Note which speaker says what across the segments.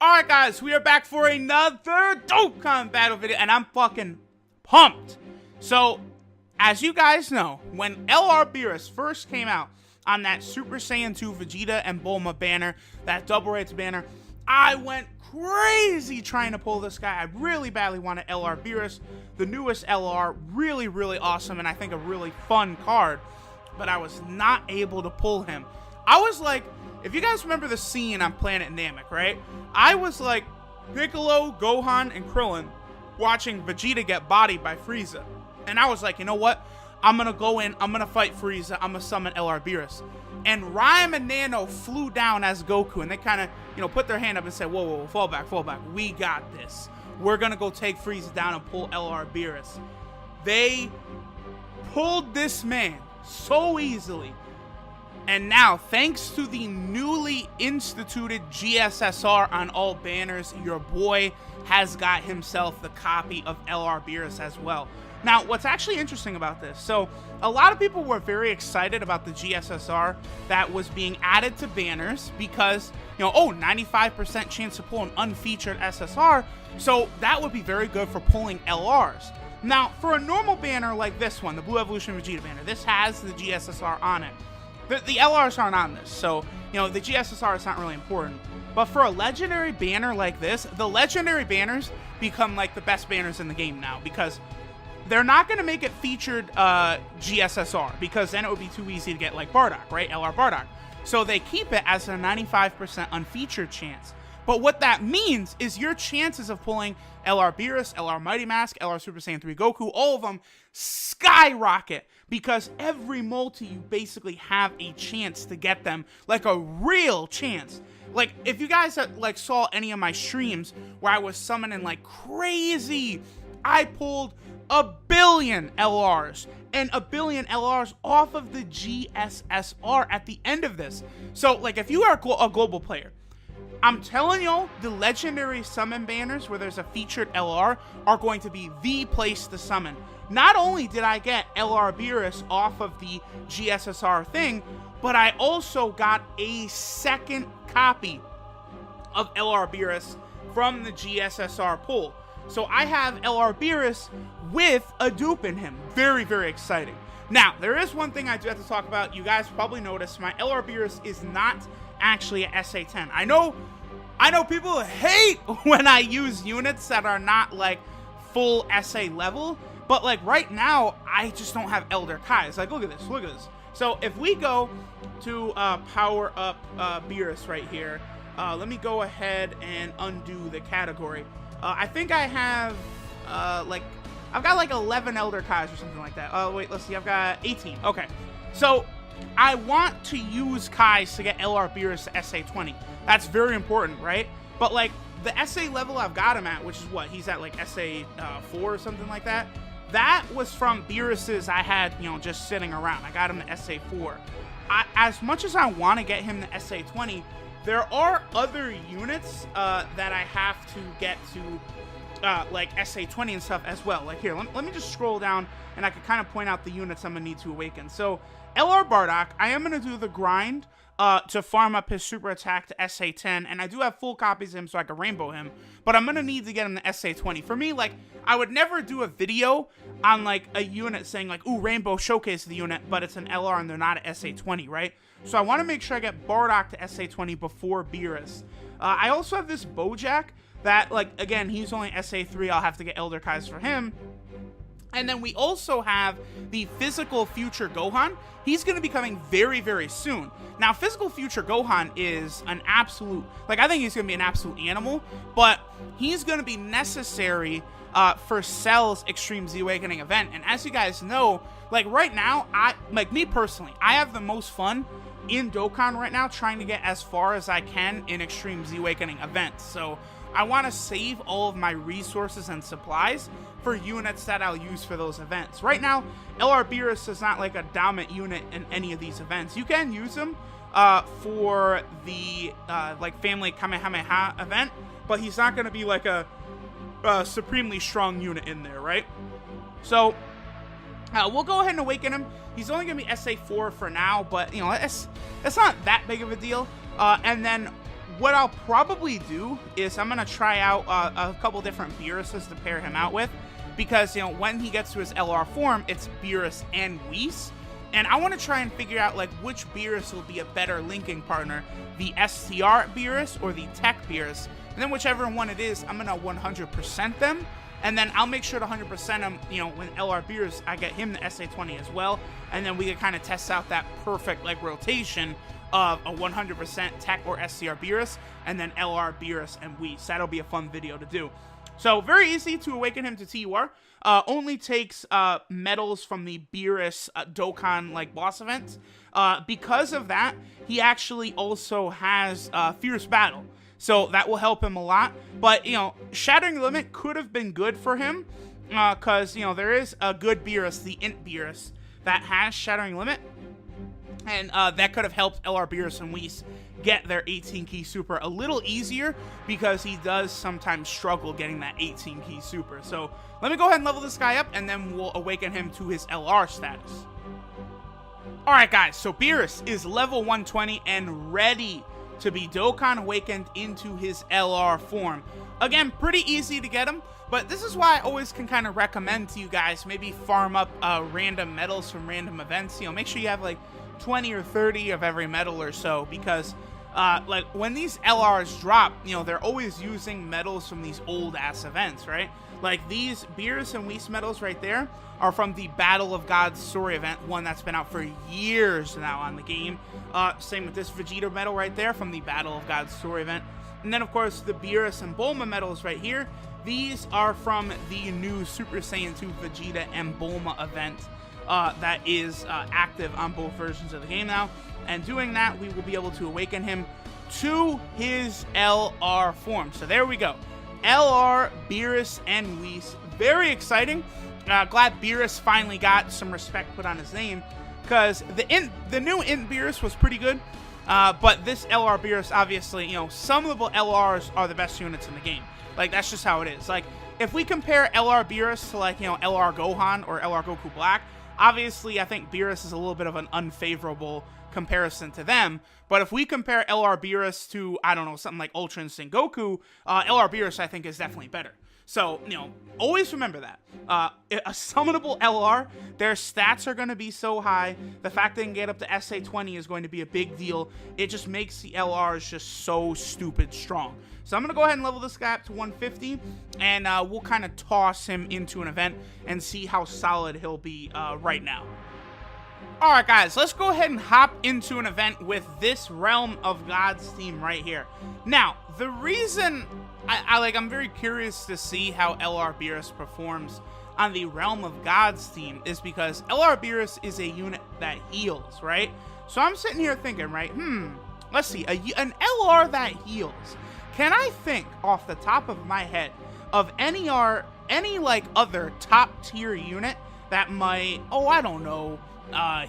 Speaker 1: Alright guys, we are back for another Dokkan battle video, and I'm fucking pumped. So, as you guys know, when LR Beerus first came out on that Super Saiyan 2 Vegeta and Bulma banner, that double rates banner, I went crazy trying to pull this guy. I really badly wanted LR Beerus, the newest LR, really awesome, and I think a really fun card, but I was not able to pull him. I was like, if you guys remember the scene on Planet Namek, right? I was like Piccolo, Gohan, and Krillin watching Vegeta get bodied by Frieza. And I was like, you know what? I'm going to go in, I'm going to fight Frieza, I'm going to summon LR Beerus. And Rhyme and Nano flew down as Goku, and they kind of, put their hand up and said, whoa, fall back. We got this. We're going to go take Frieza down and pull LR Beerus. They pulled this man so easily. And now, thanks to the newly instituted GSSR on all banners, your boy has got himself the copy of LR Beerus as well. Now, what's actually interesting about this, so a lot of people were very excited about the GSSR that was being added to banners because, 95% chance to pull an unfeatured SSR, so that would be very good for pulling LRs. Now, for a normal banner like this one, the Blue Evolution Vegeta banner, this has the GSSR on it. The LRs aren't on this, so, the GSSR is not really important. But for a legendary banner like this, the legendary banners become, like, the best banners in the game now, because they're not going to make it featured GSSR, because then it would be too easy to get, like, Bardock, right? LR Bardock. So they keep it as a 95% unfeatured chance. But what that means is your chances of pulling LR Beerus, LR Mighty Mask, LR Super Saiyan 3 Goku, all of them skyrocket, because every multi you basically have a chance to get them, like a real chance. Like, if you guys saw any of my streams where I was summoning like crazy, I pulled a billion LRs and a billion LRs off of the GSSR at the end of this. So, like, if you are a global player, I'm telling y'all, the legendary summon banners where there's a featured LR are going to be the place to summon. Not only did I get LR Beerus off of the GSSR thing, but I also got a second copy of LR Beerus from the GSSR pull. So I have LR Beerus with a dupe in him. Very exciting. Now, there is one thing I do have to talk about. You guys probably noticed my LR Beerus is not actually a SA10. I know people hate when I use units that are not like full SA level, but like right now I just don't have Elder Kai's. Like, look at this. So if we go to power up Beerus right here, let me go ahead and undo the category. I think I have I've got like 11 Elder Kai's or something like that. Oh wait, let's see, I've got 18. Okay, so I want to use Kai's to get LR Beerus to SA20. That's very important, right? But like the SA level I've got him at, which is what, he's at like SA4 or something like that. That was from Beerus's I had, just sitting around. I got him to SA4. As much as I want to get him to SA20, there are other units that I have to get to like SA20 and stuff as well. Like here, let me just scroll down and I can kind of point out the units I'm going to need to awaken. So LR Bardock, I am going to do the grind to farm up his super attack to SA10, and I do have full copies of him so I can rainbow him, but I'm going to need to get him to SA20. For me, like, I would never do a video on, like, a unit saying, like, ooh, rainbow showcase the unit, but it's an LR and they're not at SA20, right? So I want to make sure I get Bardock to SA20 before Beerus. I also have this Bojack that, like, again, he's only SA3, I'll have to get Elder Kai's for him. And then we also have the Physical Future Gohan. He's going to be coming very soon. Now, Physical Future Gohan is an absolute, like, I think he's going to be an absolute animal, but he's going to be necessary for Cell's Extreme Z Awakening event. And as you guys know, like, right now, me personally, I have the most fun in Dokkan right now trying to get as far as I can in Extreme Z Awakening events. So I want to save all of my resources and supplies for units that I'll use for those events. Right now, LR Beerus is not like a dominant unit in any of these events. You can use him for the like Family Kamehameha event, but he's not going to be like a supremely strong unit in there, right? So we'll go ahead and awaken him. He's only going to be SA4 for now, but that's not that big of a deal. And then what I'll probably do is I'm going to try out a couple different Beeruses to pair him out with. Because, you know, when he gets to his LR form, it's Beerus and Whis. And I want to try and figure out, like, which Beerus will be a better linking partner. The STR Beerus or the Tech Beerus. And then whichever one it is, I'm going to 100% them. And then I'll make sure to 100% him, you know, when LR Beerus, I get him the SA20 as well. And then we can kind of test out that perfect, like, rotation of a 100% Tech or STR Beerus. And then LR Beerus and Whis. That'll be a fun video to do. So, very easy to awaken him to TUR. Only takes medals from the Beerus Dokkan like boss events. Because of that, he actually also has Fierce Battle. So, that will help him a lot. But, you know, Shattering Limit could have been good for him. Because, you know, there is a good Beerus, the Int Beerus, that has Shattering Limit. And that could have helped LR Beerus and Whis get their 18 key super a little easier, because he does sometimes struggle getting that 18 key super. So let me go ahead and level this guy up, and then we'll awaken him to his LR status. Alright guys, so Beerus is level 120 and ready to be Dokkan awakened into his LR form. Again, pretty easy to get him, but this is why I always can kind of recommend to you guys, maybe farm up random medals from random events. You know, make sure you have like 20 or 30 of every medal or so, because like when these LRs drop, you know, they're always using medals from these old ass events, right? Like these Beerus and Whis medals right there are from the Battle of Gods story event, one that's been out for years now on the game. Same with this Vegeta medal right there from the Battle of Gods story event. And then of course the Beerus and Bulma medals right here, these are from the new Super Saiyan 2 Vegeta and Bulma event that is active on both versions of the game now. And doing that, we will be able to awaken him to his LR form. So there we go. LR, Beerus, and Whis. Very exciting. Glad Beerus finally got some respect put on his name, because the new Int Beerus was pretty good. But this LR Beerus, obviously, you know, some of the LRs are the best units in the game. Like, that's just how it is. Like, if we compare LR Beerus to, like, you know, LR Gohan or LR Goku Black, obviously, I think Beerus is a little bit of an unfavorable comparison to them. But if we compare LR Beerus to, I don't know, something like Ultra Instinct Goku, LR Beerus, I think, is definitely better. So, you know, always remember that. A summonable LR, their stats are going to be so high. The fact they can get up to SA20 is going to be a big deal. It just makes the LRs just so stupid strong. So I'm going to go ahead and level this guy up to 150, and we'll kind of toss him into an event and see how solid he'll be right now. Alright guys, let's go ahead and hop into an event with this Realm of Gods team right here. Now, the reason I'm very curious to see how LR Beerus performs on the Realm of Gods team is because LR Beerus is a unit that heals, right? So I'm sitting here thinking, right, let's see, an LR that heals. Can I think off the top of my head of any like other top tier unit that might, I don't know,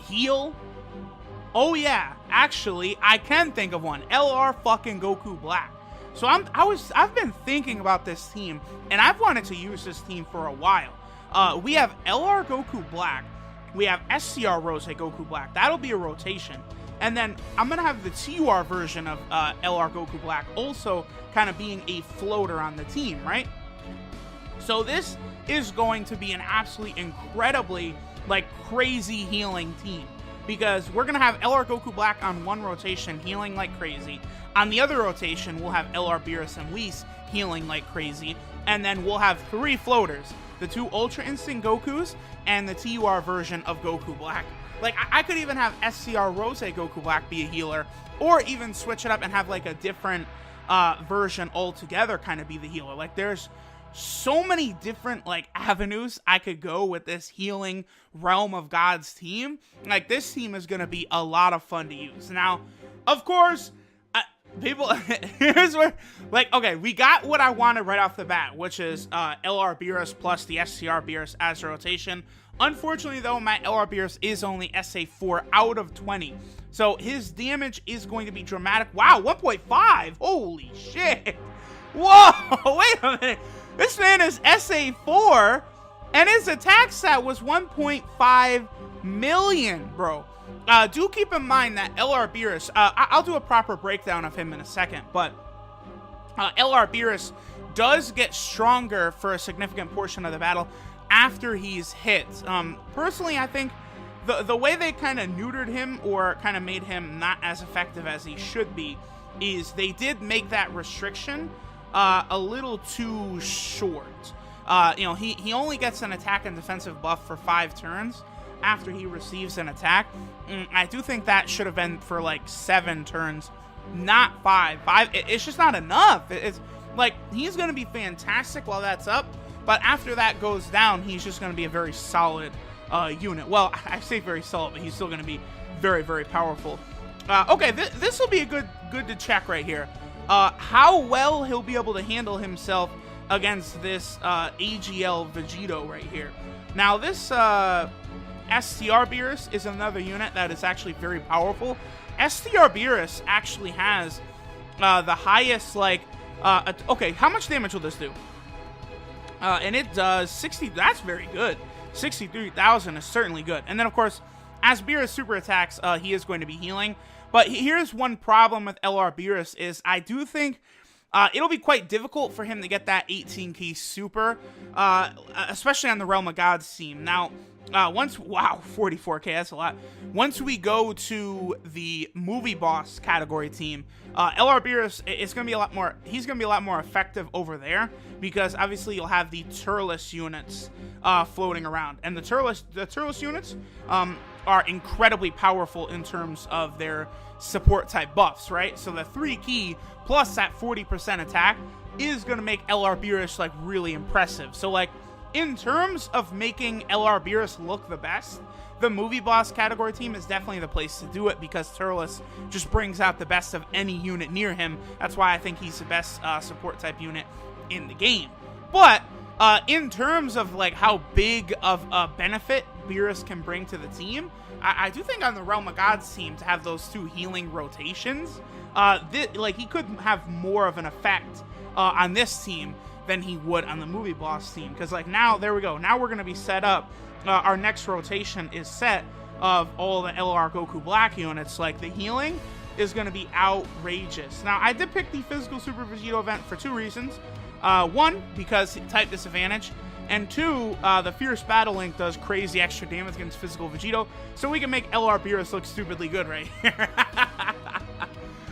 Speaker 1: heal? Oh yeah, actually, I can think of one. LR fucking Goku Black. So I've been thinking about this team, and I've wanted to use this team for a while. We have LR Goku Black. We have SCR Rose Goku Black. That'll be a rotation. And then I'm going to have the TUR version of LR Goku Black also kind of being a floater on the team, right? So this is going to be an absolutely incredibly, like, crazy healing team. Because we're going to have LR Goku Black on one rotation healing like crazy. On the other rotation, we'll have LR Beerus and Whis healing like crazy. And then we'll have 3 floaters. The 2 Ultra Instinct Gokus and the TUR version of Goku Black. Like, I could even have SCR Rose Goku Black be a healer, or even switch it up and have, like, a different version altogether kind of be the healer. Like, there's so many different, like, avenues I could go with this healing Realm of Gods team. Like, this team is going to be a lot of fun to use. Now, of course, people, here's where, like, okay, we got what I wanted right off the bat, which is LR Beerus plus the SCR Beerus as a rotation. Unfortunately, though, my LR Beerus is only SA4 out of 20. So his damage is going to be dramatic. Wow, 1.5. Holy shit. Whoa, wait a minute. This man is SA4, and his attack stat was 1.5 million, bro. do keep in mind that LR Beerus, I'll do a proper breakdown of him in a second, but LR Beerus does get stronger for a significant portion of the battle after he's hit. Personally, I think the way they kind of neutered him or kind of made him not as effective as he should be is they did make that restriction a little too short. He only gets an attack and defensive buff for 5 turns after he receives an attack. I do think that should have been for like 7 turns, not 5. It's just not enough. It's like, he's going to be fantastic while that's up, but after that goes down, he's just going to be a very solid unit. Well, I say very solid, but he's still going to be very, very powerful. Okay, this will be a good to check right here. How well he'll be able to handle himself against this AGL Vegito right here. Now, this STR Beerus is another unit that is actually very powerful. STR Beerus actually has the highest, like, okay, how much damage will this do? And it does 60, that's very good. 63,000 is certainly good. And then, of course, as Beerus super attacks, he is going to be healing. But here's one problem with LR Beerus is I do think it'll be quite difficult for him to get that 18 key super, especially on the Realm of Gods team. Now, wow, 44k, that's a lot. Once we go to the movie boss category team, LR Beerus is going to be a lot more, he's going to be a lot more effective over there, because obviously you'll have the Turles units floating around. And the Turles units are incredibly powerful in terms of their support type buffs, right? So the 3 key plus that 40% attack is going to make LR Beerus like really impressive. So like, in terms of making LR Beerus look the best, the movie boss category team is definitely the place to do it, because Turles just brings out the best of any unit near him. That's why I think he's the best support type unit in the game. But in terms of like how big of a benefit Beerus can bring to the team, I do think on the Realm of Gods team, to have those 2 healing rotations, like he could have more of an effect on this team than he would on the movie boss team. Because like now, there we go. Now we're going to be set up. Our next rotation is set of all the LR Goku Black units. Like the healing is going to be outrageous. Now I did pick the Physical Super Vegito event for 2 reasons. 1, because type disadvantage. And 2, the Fierce Battle Link does crazy extra damage against Physical Vegito, so we can make LR Beerus look stupidly good right here.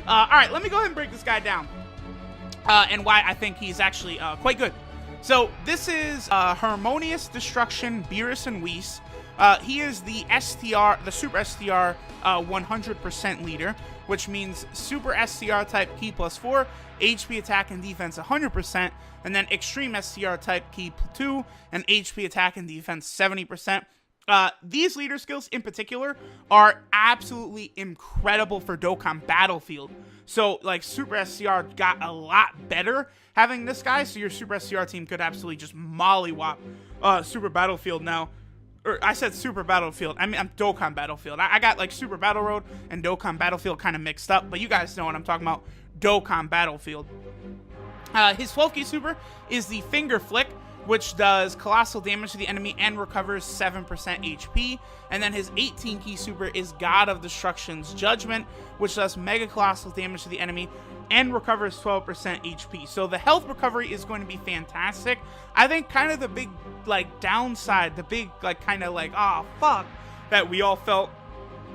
Speaker 1: Alright, let me go ahead and break this guy down. And why I think he's actually quite good. So, this is Harmonious Destruction Beerus Whis. He is the STR, the Super STR 100% leader, which means Super STR type key +4, HP attack and defense 100%, and then Extreme STR type key 2, and HP attack and defense 70%. These leader skills in particular are absolutely incredible for Dokkan Battlefield. So, like, Super SCR got a lot better having this guy, so your Super SCR team could absolutely just mollywop Super Battlefield now. Or, I said Super Battlefield. I mean, I'm Dokkan Battlefield. I got, like, Super Battle Road and Dokkan Battlefield kind of mixed up, but you guys know what I'm talking about. Dokkan Battlefield. His 12 key super is the Finger Flick, which does colossal damage to the enemy and recovers 7% HP. And then his 18 key super is God of Destruction's Judgment, which does mega colossal damage to the enemy and recovers 12% HP. So the health recovery is going to be fantastic. I think kind of the big, like, downside, the big, like, kind of like, oh, fuck, that we all felt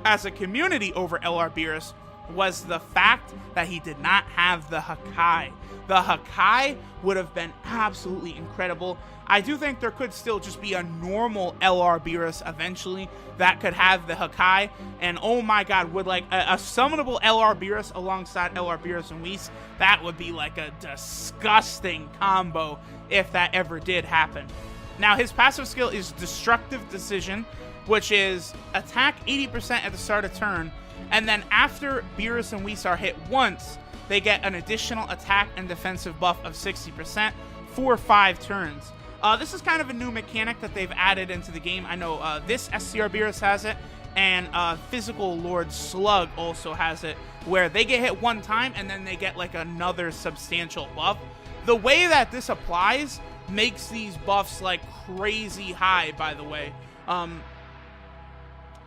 Speaker 1: as a community over LR Beerus was the fact that he did not have the Hakai. The Hakai would have been absolutely incredible. I do think there could still just be a normal LR Beerus eventually that could have the Hakai, and oh my god, would like a summonable LR Beerus alongside LR Beerus and Whis, that would be like a disgusting combo if that ever did happen. Now his passive skill is Destructive Decision, which is attack 80% at the start of turn, and then after Beerus and Whis are hit once, they get an additional attack and defensive buff of 60% for 5 turns. This is kind of a new mechanic that they've added into the game. I know this SCR Beerus has it, and Physical Lord Slug also has it, where they get hit one time and then they get like another substantial buff. The way that this applies makes these buffs like crazy high, by the way.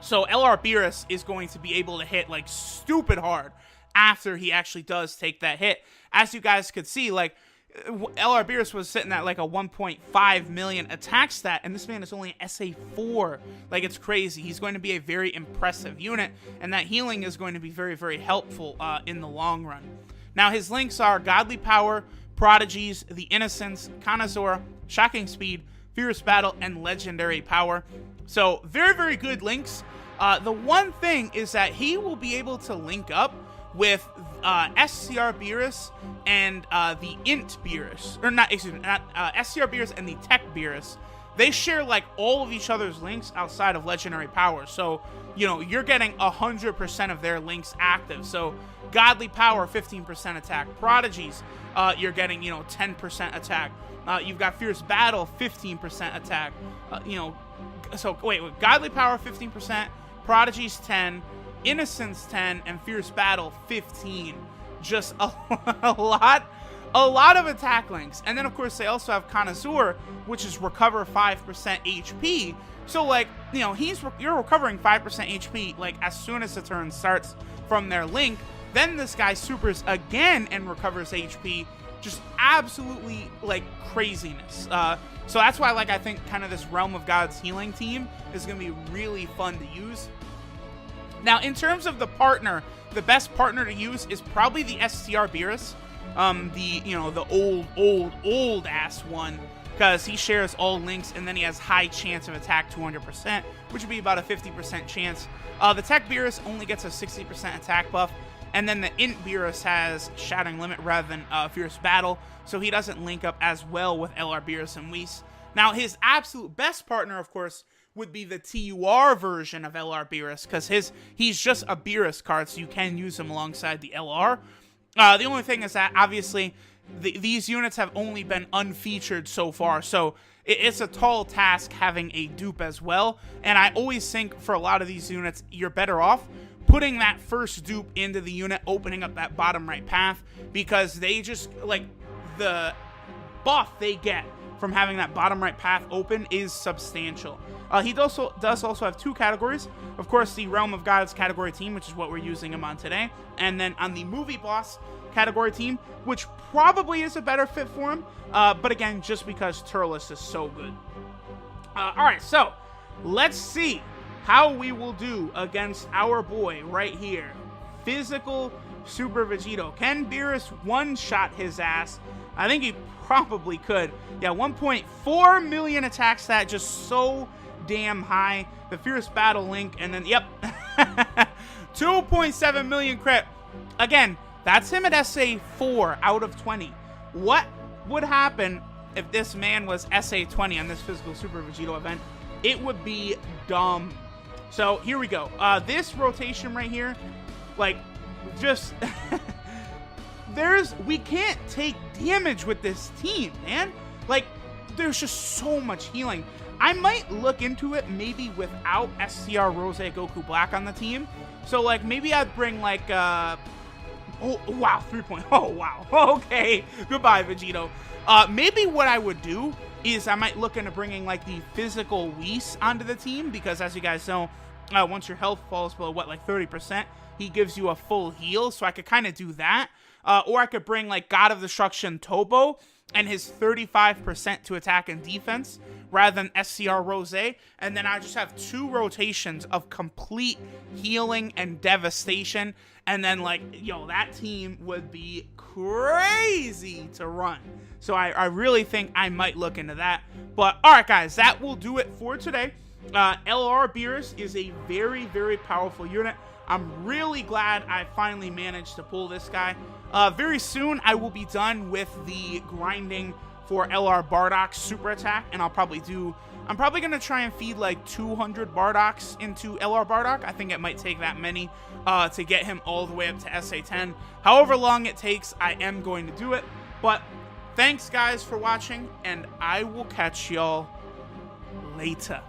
Speaker 1: So LR Beerus is going to be able to hit like stupid hard after he actually does take that hit. As you guys could see, like LR Beerus was sitting at like a 1.5 million attack stat, and this man is only an SA4. Like, it's crazy. He's going to be a very impressive unit, and that healing is going to be very, very helpful in the long run. Now, his links are Godly Power, Prodigies, The Innocence, Connoisseur, Shocking Speed, Fierce Battle, and Legendary Power. So, very, very good links. The one thing is that he will be able to link up with SCR Beerus and the Int Beerus, or not, excuse me, not SCR Beerus and the Tech Beerus. They share like all of each other's links outside of Legendary Power, so you know you're getting 100% of their links active. So Godly Power, 15% attack. Prodigies, you're getting 10% attack. You've got Fierce Battle, 15% attack. So wait, Godly Power 15%, Prodigies 10. Innocence 10, and Fierce Battle 15. Just a lot of attack links. And then of course they also have Connoisseur, which is recover 5% HP. So like, you're recovering 5% HP like as soon as the turn starts from their link. Then this guy supers again and recovers HP. Just absolutely like craziness. So that's why like I think kind of this Realm of Gods healing team is going to be really fun to use. Now, in terms of the partner, the best partner to use is probably the SCR Beerus, the old ass one, because he shares all links, and then he has high chance of attack, 200%, which would be about a 50% chance. The Tech Beerus only gets a 60% attack buff, and then the Int Beerus has Shattering Limit rather than Fierce Battle, so he doesn't link up as well with LR Beerus and Whis. Now, his absolute best partner, of course, would be the TUR version of LR Beerus, because he's just a Beerus card, so you can use him alongside the LR. The only thing is that, obviously, these units have only been unfeatured so far, so it's a tall task having a dupe as well, and I always think for a lot of these units, you're better off putting that first dupe into the unit, opening up that bottom right path, because they just, like, the buff they get from having that bottom right path open is substantial. He does also have two categories. Of course, the Realm of Gods category team, which is what we're using him on today. And then on the Movie Boss category team, which probably is a better fit for him. But again, just because Turles is so good. Alright, so let's see how we will do against our boy right here. Physical Super Vegito. Can Beerus one-shot his ass? I think he probably could. Yeah, 1.4 million attack stat, just so damn high. The Fierce Battle link, and then, yep, 2.7 million crit. Again, that's him at SA4 out of 20. What would happen if this man was SA20 on this Physical Super Vegito event? It would be dumb. So, here we go. This rotation right here, like, just... we can't take damage with this team, man. Like, there's just so much healing. I might look into it maybe without SCR Rose Goku Black on the team. So, like, maybe I'd bring, like, oh, wow, 3 point. Oh, wow. Okay, goodbye, Vegito. Maybe what I would do is I might look into bringing, like, the Physical Whis onto the team, because as you guys know, once your health falls below, what, like 30%, he gives you a full heal, so I could kind of do that. Or I could bring, like, God of Destruction Topo and his 35% to attack and defense rather than SCR Rose, and then I just have 2 rotations of complete healing and devastation, and then, like, that team would be crazy to run. So I really think I might look into that. But, alright guys, that will do it for today. LR Beerus is a very, very powerful unit. I'm really glad I finally managed to pull this guy. Very soon, I will be done with the grinding for LR Bardock's super attack, and I'm probably going to try and feed like 200 Bardocks into LR Bardock. I think it might take that many to get him all the way up to SA10. However long it takes, I am going to do it. But thanks, guys, for watching, and I will catch y'all later.